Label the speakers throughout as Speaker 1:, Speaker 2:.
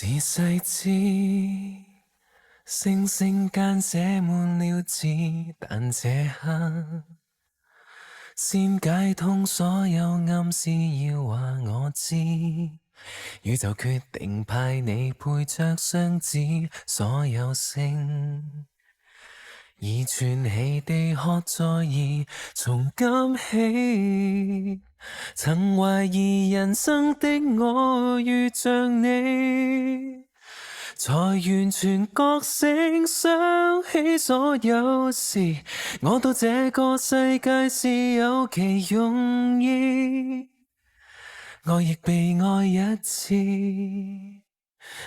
Speaker 1: 自細知，星星間寫滿了字，但這刻先解通所有暗示，要話我知。宇宙決定派你陪着雙子，所有星已串起地殼在移，從今起，曾懷疑人生的我遇像你，才完全覺醒，想起所有事，我到這個世界是有其用意，我亦被愛一次。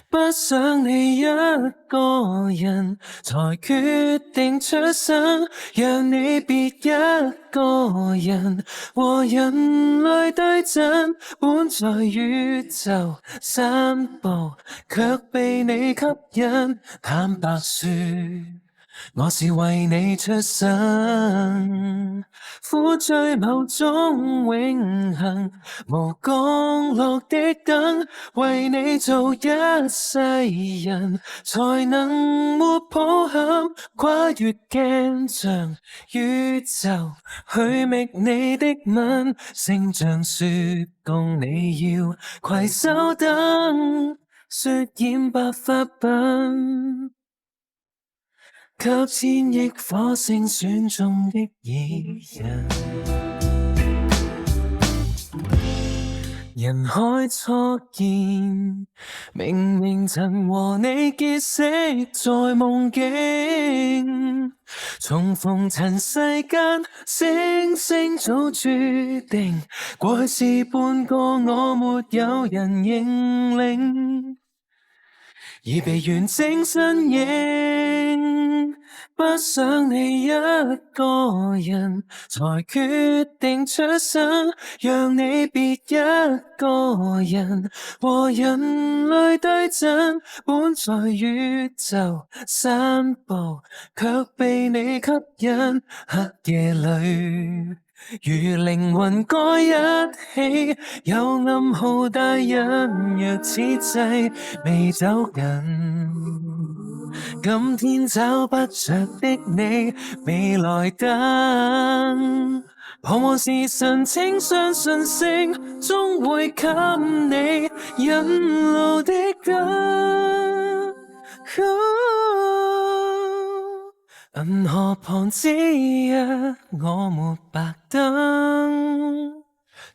Speaker 1: 不想你一個人，才決定出生，讓你別一個人和人類對陣。本在宇宙散步，卻被你吸引。坦白說，我是為你出生，苦追某種永恆，無降落的燈，為你做一世人，才能沒抱憾，跨越鏡像宇宙，去覓你的吻，星象說共你要攜手等，雪染白髮鬢，給千億火星選中的異人。人海初見，明明曾和你結識在夢境，重逢塵世間，星星早注定，過去是半個我沒有人認領，已被完整身影。不想你一個人，才決定出生，讓你別一個人和人類對陣。本在宇宙散步，卻被你吸引。黑夜裏如靈魂該一起，有暗號帶引，若此際未走近，今天找不着的你，未來等。彷徨時神，請相信星終會給你引路的燈。銀河旁之日，我沒白燈。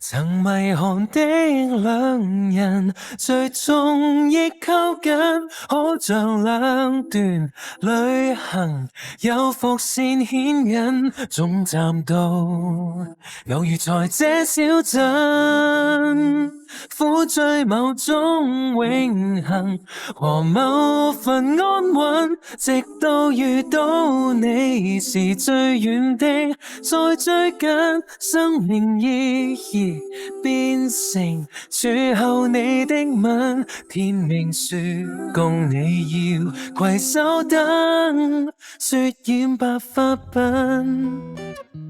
Speaker 1: 曾迷航的兩人，最終亦靠近，好像兩段旅行，有伏線牽引，總站到偶遇在這小鎮，苦追某種永恆和某份安穩，直到遇到你是最遠的，再追緊生命意義變成鑄後你的吻，天命說共你要攜手等，雪染白髮鬢。